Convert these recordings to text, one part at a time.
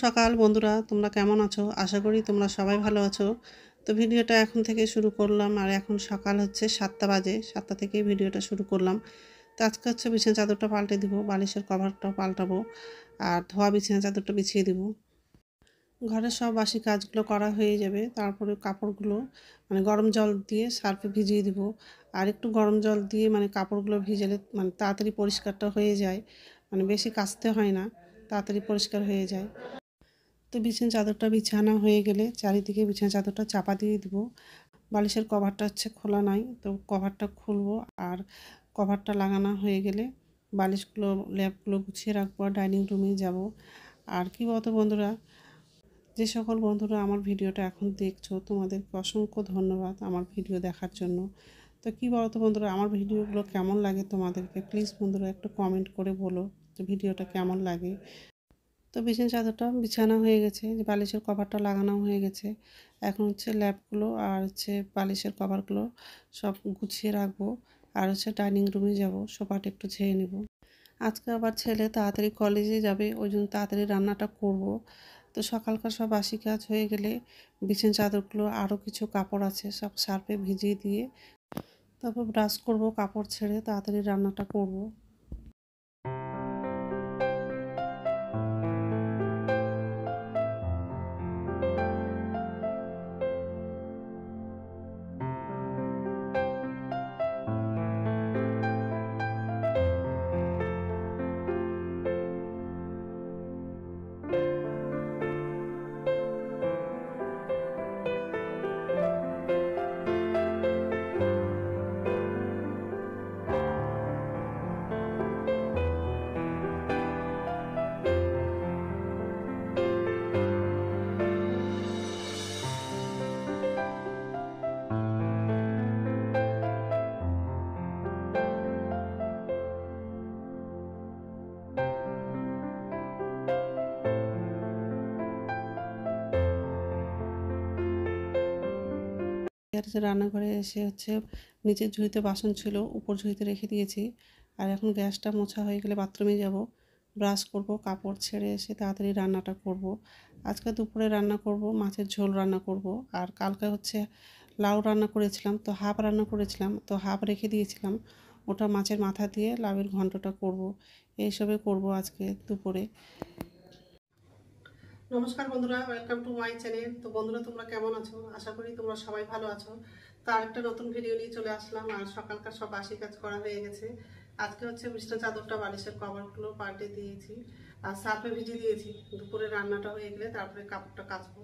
সকাল বন্ধুরা, তোমরা কেমন আছো? আশা করি তোমরা সবাই ভালো আছো। তো ভিডিওটা এখন থেকে শুরু করলাম, আর এখন সকাল হচ্ছে 7টা বাজে। 7টা থেকেই ভিডিওটা শুরু করলাম। তো আজকে হচ্ছে বিছানা চাদরটা পাল্টে দিব, বালিশের কভারটাও পাল্টাবো, আর ধোয়া বিছানা চাদরটা বিছিয়ে দিব। ঘরের সব বাসি কাজগুলো করা হয়ে যাবে, তারপরে কাপড়গুলো গরম জল দিয়ে সার্ফে ভিজিয়ে দিব। আর একটু গরম জল দিয়ে কাপড়গুলো ভিজালে তাড়াতাড়ি পরিষ্কারটা হয়ে যায়, বেশি কাচতে হয় না, তাড়াতাড়ি পরিষ্কার হয়ে যায়। তো বিছানা চাদরটা বিছানা হয়ে গেলে চারিদিকে বিছানা চাদরটা চাপা দিয়ে দিব। বালিশের কভারটা হচ্ছে খোলা নাই, তো কভারটা খুলবো। আর কভারটা লাগানো হয়ে গেলে বালিশগুলো ল্যাপগুলো গুছিয়ে রাখবো, আর ডাইনিং রুমে যাব। আর কি বলতো বন্ধুরা, যে সকল বন্ধুরা আমার ভিডিওটা এখন দেখছো তোমাদেরকে অসংখ্য ধন্যবাদ আমার ভিডিও দেখার জন্য। তো কি বলতো বন্ধুরা, আমার ভিডিওগুলো কেমন লাগে তোমাদেরকে প্লিজ বন্ধুরা একটু কমেন্ট করে বলো যে ভিডিওটা কেমন লাগে। তো বিছানা চাদরটা বিছানা হয়ে গেছে, যে বালিশের কভারটা লাগানো হয়ে গেছে। এখন হচ্ছে ল্যাপগুলো আর হচ্ছে বালিশের কভারগুলো সব গুছিয়ে রাখবো। আর হচ্ছে ডাইনিং রুমে যাব, সোফাটা একটু ঝেড়ে নেব। আজকে আবার ছেলে তাড়াতাড়ি কলেজে যাবে, ওই জন্য তাড়াতাড়ি রান্নাটা করব। তো সকালকার সব বাসি কাজ হয়ে গেলে বিছানা চাদরগুলো আরও কিছু কাপড় আছে সব সার্ফে ভিজিয়ে দিয়ে তারপর ব্রাশ করব, কাপড় ছেড়ে তাড়াতাড়ি রান্নাটা করব। আর যে রান্নাঘরে এসে হচ্ছে নিচের ঝুড়িতে বাসন ছিল, উপর ঝুড়িতে রেখে দিয়েছি। আর এখন গ্যাসটা মোছা হয়ে গেলে বাথরুমে যাব, ব্রাশ করব, কাপড় ছেড়ে এসে তাড়াতাড়ি রান্নাটা করব। আজকে দুপুরে রান্না করব, মাছের ঝোল রান্না করব। আর কালকে হচ্ছে লাউ রান্না করেছিলাম, তো হাফ রান্না করেছিলাম, তো হাফ রেখে দিয়েছিলাম, ওটা মাছের মাথা দিয়ে লাউয়ের ঘন্টটা করব। এইসবে করব আজকে দুপুরে। নমস্কার বন্ধুরা, ওয়েলকাম টু মাই চ্যানেল। তো বন্ধুরা তোমরা কেমন আছো? আশা করি তোমরা সবাই ভালো আছো। তো আরেকটা নতুন ভিডিও নিয়ে চলে আসলাম। আর সকালকার সব বাসি কাজ করা হয়ে গেছে। আজকে হচ্ছে বিছানা চাদরটা বালিশের কভারগুলো পাল্টে দিয়েছি আর সার্ফে ভিজিয়ে দিয়েছি। দুপুরে রান্নাটা হয়ে গেলে তারপরে কাপড়টা কাচবো।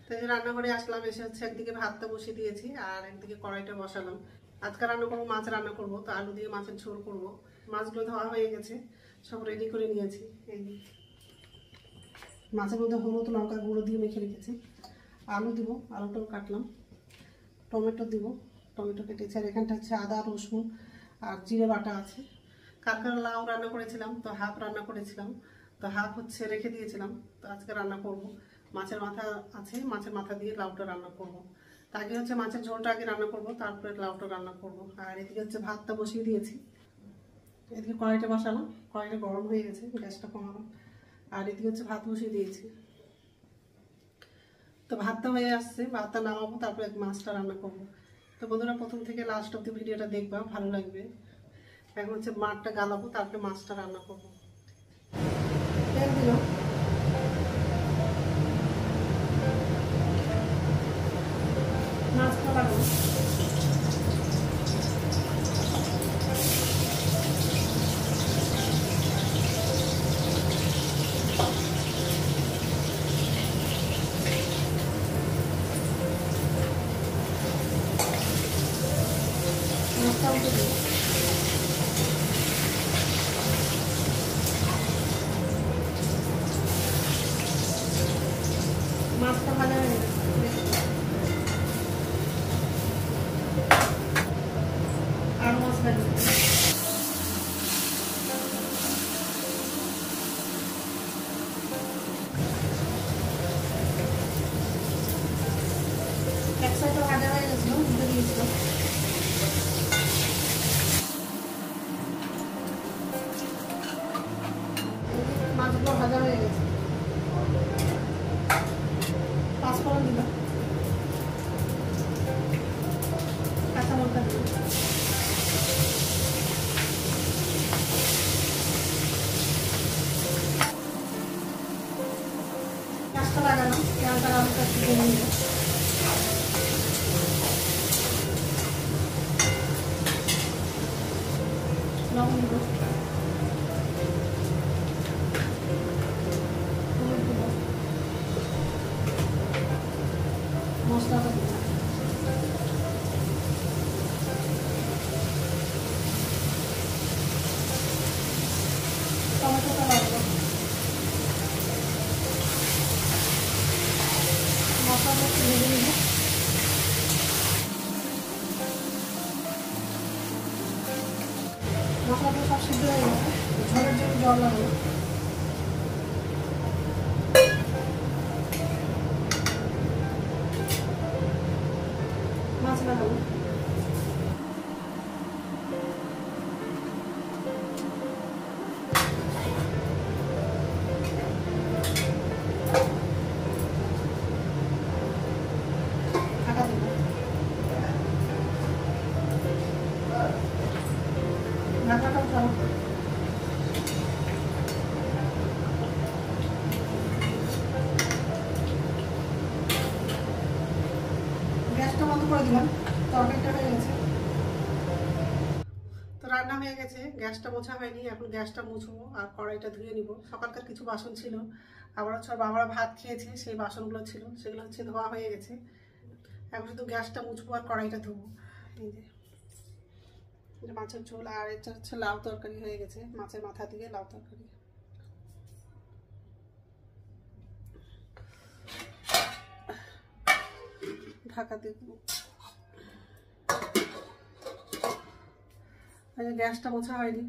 তাই যে রান্নাঘরে আসলাম, এসে হচ্ছে একদিকে ভাতটা বসিয়ে দিয়েছি আর একদিকে কড়াইটা বসালাম। আজকে রান্না করবো, মাছ রান্না করবো, তো আলু দিয়ে মাছের ঝোল করবো। মাছগুলো ধোয়া হয়ে গেছে, সব রেডি করে নিয়েছি। এই মাছের মধ্যে হলুদ লঙ্কা গুঁড়ো দিয়ে মেখে রেখেছি। আলু দিব, আলুটাও কাটলাম। টমেটো দিব, টমেটো কেটেছি। আর এখানটা হচ্ছে আদা রসুন আর জিরে বাটা আছে। কালকের লাউ রান্না করেছিলাম, তো হাফ রান্না করেছিলাম, তো হাফ হচ্ছে রেখে দিয়েছিলাম। তো আজকে রান্না করব, মাছের মাথা আছে, মাছের মাথা দিয়ে লাউটা রান্না করব। তা আগে হচ্ছে মাছের ঝোলটা আগে রান্না করব, তারপরে লাউটা রান্না করব। আর এদিকে হচ্ছে ভাতটা বসিয়ে দিয়েছি। এদিকে কড়াইটা বসালাম, কড়াইটা গরম হয়ে গেছে, গ্যাসটা কমালাম। আর এদিকে হচ্ছে ভাত বসিয়ে দিয়েছি। তো ভাতটা হয়ে আসছে, ভাতটা নামাবো, তারপরে মাছটা রান্না করবো। তো বন্ধুরা প্রথম থেকে লাস্ট অব্দি ভিডিওটা দেখবা, ভালো লাগবে। এখন হচ্ছে মাছটা গালাবো, তারপরে মাছটা রান্না করবো। তেল দিলাম, মাছটা লাগাবো। মাছটা উঠে দিই, মাছটা ভাজা হয়ে গেছে। আর মাছ লাগবে, এক সাইডটা ভাজা হয়ে গেছিল, উঠে দিয়েছিলাম। মাছগুলো ভাজা হয়ে গেছে। পেঁয়াজ আর আলুটা একটু ভেজে নেব। লবণ দেবো, হলুদ দেবো, মশলাটা দেবো, টমেটোটা লাগবে, মশলাটা একটু ভেজে নেব। মশলাটা সব সিদ্ধ হয়ে গেছে, ঝোলের জন্য জল লাগবে। মাছ লাগাবো, ঢাকা দেবো, ঢাকাটা উঠাবো। গ্যাসটা বন্ধ করে দিলাম, তরকারিটা হয়ে গেছে। তো রান্না হয়ে গেছে, গ্যাসটা মোছা হয়নি, এখন গ্যাসটা মুছবো আর কড়াইটা ধুয়ে নিব। সকালকার কিছু বাসন ছিল, আবার হচ্ছে বাবারা ভাত খেয়েছে, সেই বাসনগুলো ছিল, সেগুলো হচ্ছে ধোয়া হয়ে গেছে। এখন শুধু গ্যাসটা মুছবো আর কড়াইটা ধুবো। এই যে মাছের ঝোল, আর এটা হচ্ছে লাউ তরকারি হয়ে গেছে, মাছের মাথা দিয়ে লাউ তরকারি। ঢাকা দিয়ে দেবো। গ্যাসটা মোছা হয়নি,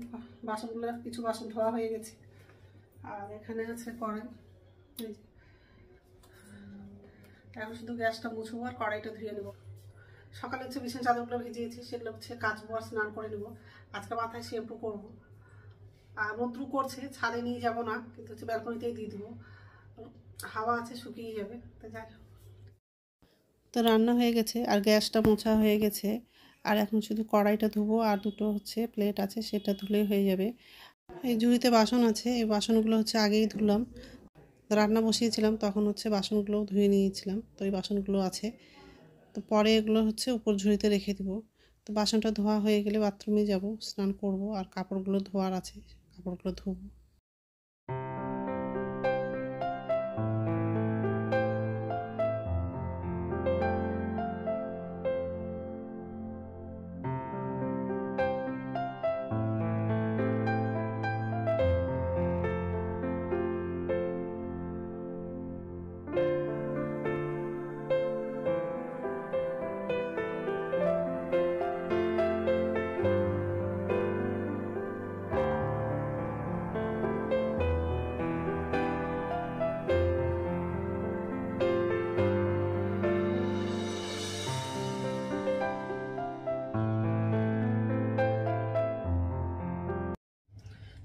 বাসনগুলো কিছু বাসন ধোয়া হয়ে গেছে। আর এখানে আছে কড়াই, এই যে এখন শুধু গ্যাসটা মুছবো আর কড়াইটা ধুয়ে নেবো। সকালে হচ্ছে বিছানা চাদরগুলো ভিজিয়েছি, সেগুলো হচ্ছে কাচবো আর স্নান করে নেবো। আজকে মাথায় শ্যাম্পু করবো। আর রোদ্রু করছে, ছাদে নিয়ে যাবো না, কিন্তু হচ্ছে ব্যালকনিতেই দিয়ে দেবো, হাওয়া আছে, শুকিয়ে যাবে। তো যাই, তো রান্না হয়ে গেছে আর গ্যাসটা মোছা হয়ে গেছে। আর এখন শুধু কড়াইটা ধুবো আর দুটো হচ্ছে প্লেট আছে, সেটা ধুলেই হয়ে যাবে। এই ঝুড়িতে বাসন আছে, এই বাসনগুলো হচ্ছে আগেই ধুলাম। রান্না বসিয়েছিলাম তখন হচ্ছে বাসনগুলোও ধুয়ে নিয়েছিলাম, তো এই বাসনগুলো আছে। তো পরে এগুলো হচ্ছে উপর ঝুড়িতে রেখে দিব। তো বাসনটা ধোয়া হয়ে গেলে বাথরুমে যাব, স্নান করব, আর কাপড়গুলো ধোয়ার আছে, কাপড়গুলো ধোবো।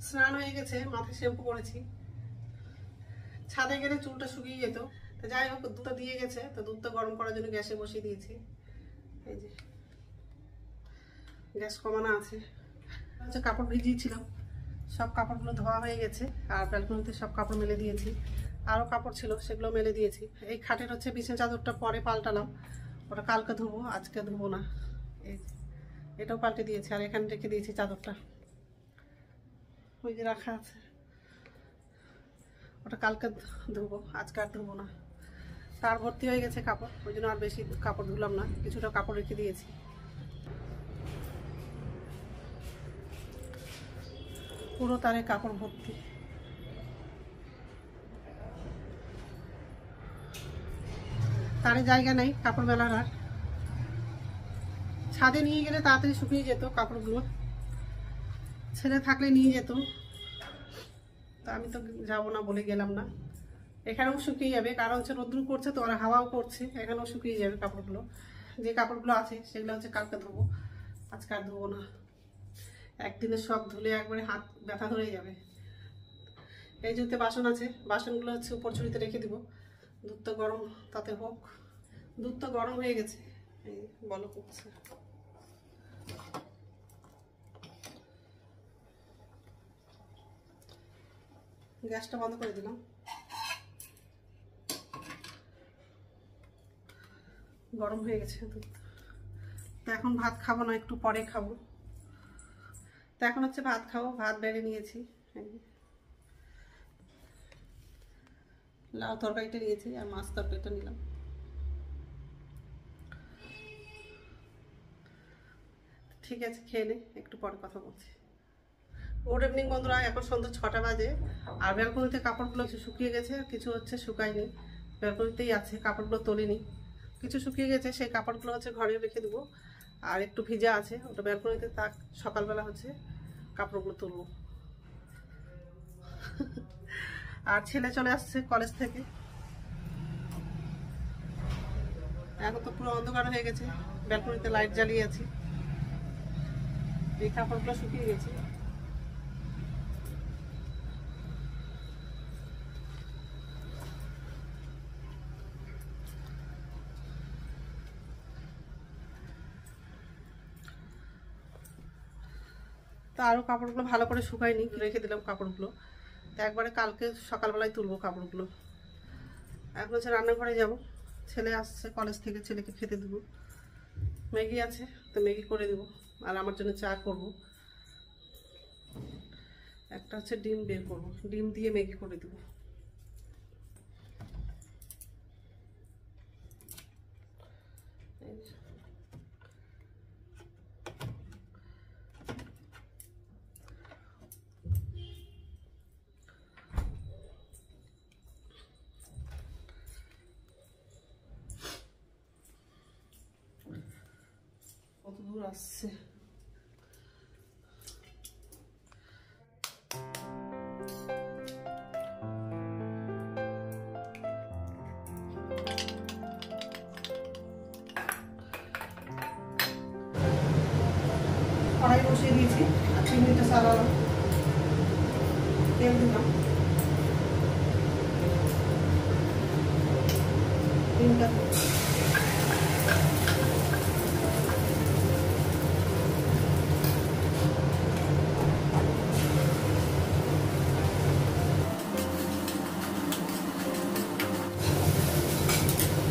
স্নান হয়ে গেছে, মাথায় শ্যাম্পু করেছি। ছাদে গেলে চুলটা শুকিয়ে যেত, তো যাই হোক দুধটা দিয়ে গেছে, তো দুধটা গরম করার জন্য গ্যাসে বসিয়ে দিয়েছি। এই যে গ্যাস কমানো আছে। আচ্ছা, কাপড় ভিজিয়েছিলাম, সব কাপড়গুলো ধোয়া হয়ে গেছে, আর ব্যালকনিতে সব কাপড় মেলে দিয়েছি। আরও কাপড় ছিল, সেগুলো মেলে দিয়েছি। এই খাটের হচ্ছে বিছানা চাদরটা পরে পাল্টালাম, ওটা কালকে ধোবো, আজকে ধোবো না। এই এটাও পাল্টে দিয়েছি, আর এখানে রেখে দিয়েছি চাদরটা, ওই যে রাখা আছে, ওটা কালকে ধোবো, আজকে আর ধোবো না। তার ভর্তি হয়ে গেছে কাপড়, ওই জন্য আর বেশি কাপড় ধুলাম না, কিছুটা কাপড় রেখে দিয়েছি। পুরো তারে কাপড় ভর্তি। তারে জায়গা নেই কাপড় মেলার, আর ছাদে নিয়ে গেলে তাড়াতাড়ি শুকিয়ে যেত কাপড়গুলো, ছেলে থাকলে নিয়ে যেত, তা আমি তো যাবো না বলে গেলাম না। এখানেও শুকিয়ে যাবে, কারণ হচ্ছে রোদ্রু করছে তো, আর হাওয়াও করছে, এখানেও শুকিয়ে যাবে কাপড়গুলো। যে কাপড়গুলো আছে সেগুলো হচ্ছে কালকে ধোবো, আজকে আর ধোবো না। একদিনে সব ধুলে একবারে হাত ব্যথা ধরে যাবে। এই জুতে বাসন আছে, বাসনগুলো হচ্ছে উপর ঝুড়িতে রেখে দিব। দুধটা গরম তাতে হোক, দুধটা গরম হয়ে গেছে, এই বলো করছে। গ্যাসটা বন্ধ করে দিলাম। গরম হয়ে গেছে দুধ। তো এখন ভাত খাবো না, একটু পরে খাবো। তো এখন হচ্ছে ভাত খাবো, ভাত বেড়ে নিয়েছি, লাউ তরকারিটা নিয়েছি আর মাছ তরকারিটা নিলাম। ঠিক আছে, খেয়ে নে, একটু পরে কথা বলছি। গুড ইভিনিং বন্ধুরা, এখন সন্ধ্যা 6টা বাজে। আর ব্যালকনিতে কাপড়গুলো শুকিয়ে গেছে, কিছু হচ্ছে শুকায়নি, ব্যালকনিতেই আছে, কাপড়গুলো তোলেনি। কিছু শুকিয়ে গেছে, সেই কাপড়গুলো হচ্ছে ঘরে রেখে দেবো। আর একটু ভিজা আছে, ওটা ব্যালকনিতে থাক, সকালবেলা হচ্ছে কাপড়গুলো তুলবো। আর ছেলে চলে আসছে কলেজ থেকে। এখন তো পুরো অন্ধকার হয়ে গেছে, ব্যালকনিতে লাইট জ্বালিয়ে আছি। এই কাপড়গুলো শুকিয়ে গেছে। তো আরও কাপড়গুলো ভালো করে শুকায়নি, রেখে দিলাম কাপড়গুলো। তো একবারে কালকে সকালবেলায় তুলবো কাপড়গুলো। এখন হচ্ছে রান্নাঘরে যাব, ছেলে আসছে কলেজ থেকে, ছেলেকে খেতে দেবো। ম্যাগি আছে, তো ম্যাগি করে দেবো। আর আমার জন্য চা করব। একটা হচ্ছে ডিম বের করবো, ডিম দিয়ে ম্যাগি করে দেবো। কত দূর আসছে। কড়াই বসিয়ে দিয়েছি আর চিংড়িটা সারালাম, তেল দিলাম, ডিমটা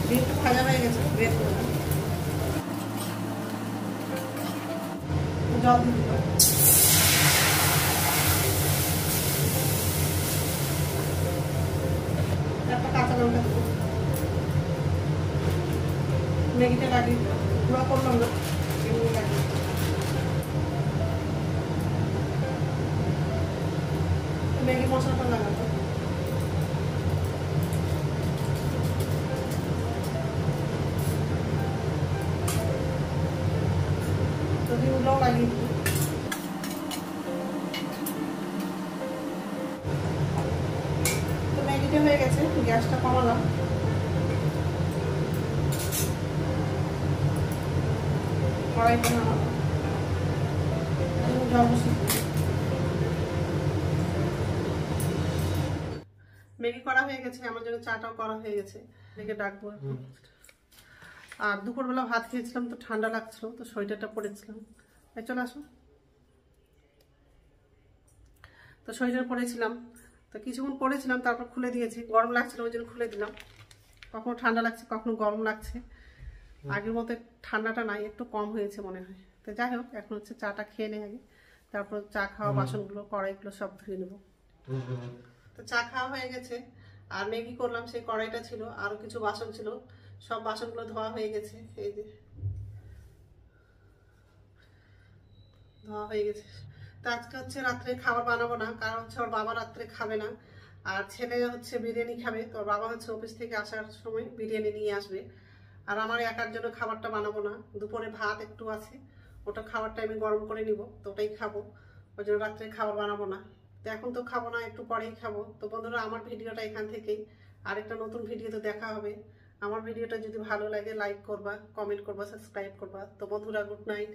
ডিমটা ভাজা হয়ে গেছে, বের করে দিলাম। জল দিয়ে দিলাম, একটা কাঁচা লঙ্কা দেবো, ম্যাগিটা লাগিয়ে দিলাম, গুঁড়া করলাম না, এমনি লাগিয়ে ম্যাগি মশলাটা লাগাবো। তো ডিমটাও লাগিয়ে দিই। তো ম্যাগিটা হয়ে গেছে, গ্যাসটা কমালাম। কড়াইটা নামালাম, জল বসিয়ে ম্যাগি করা হয়ে গেছে, আমার জন্য চাটাও করা হয়ে গেছে, রেখে ডাকবো এখন। আর দুপুরবেলা ভাত খেয়েছিলাম, তো ঠান্ডা লাগছিল, তো সোয়েটারটা পরেছিলাম। চলে আসো। তো সোয়েটার পরেছিলাম, তো কিছুক্ষণ পরেছিলাম, তারপর খুলে দিয়েছি, গরম লাগছিল ওই জন্য খুলে দিলাম। কখনো ঠান্ডা লাগছে, কখনো গরম লাগছে, আগের মতো ঠান্ডাটা নাই, একটু কম হয়েছে মনে হয়। তো যাই হোক, এখন হচ্ছে চাটা খেয়ে নেই আগে, তারপর চা খাওয়া বাসনগুলো, কড়াইগুলো সব ধুয়ে নেবো। তো চা খাওয়া হয়ে গেছে, আর ম্যাগি করলাম, সেই কড়াইটা ছিল, আরও কিছু বাসন ছিল, সব বাসনগুলো ধোয়া হয়ে গেছে। এই যে ধোয়া হয়ে গেছে। তো আজকে হচ্ছে রাত্রে খাবার বানাবো না, কারণ হচ্ছে ওর বাবা রাত্রে খাবে না, আর ছেলে হচ্ছে বিরিয়ানি খাবে। তো ওর বাবা হচ্ছে অফিস থেকে আসার সময় বিরিয়ানি নিয়ে আসবে। আর আমার একার জন্য খাবারটা বানাবো না, দুপুরে ভাত একটু আছে, ওটা খাবারটা আমি গরম করে নিব, তো ওটাই খাবো। ওই জন্য রাত্রে খাবার বানাবো না। তো এখন তো খাবো না, একটু পরেই খাবো। তো বন্ধুরা, আমার ভিডিওটা এখান থেকেই, আরেকটা নতুন ভিডিওতে দেখা হবে। আমার ভিডিওটা যদি ভালো লাগে লাইক করবা, কমেন্ট করবা, সাবস্ক্রাইব করবা। তো বন্ধুরা, গুড নাইট।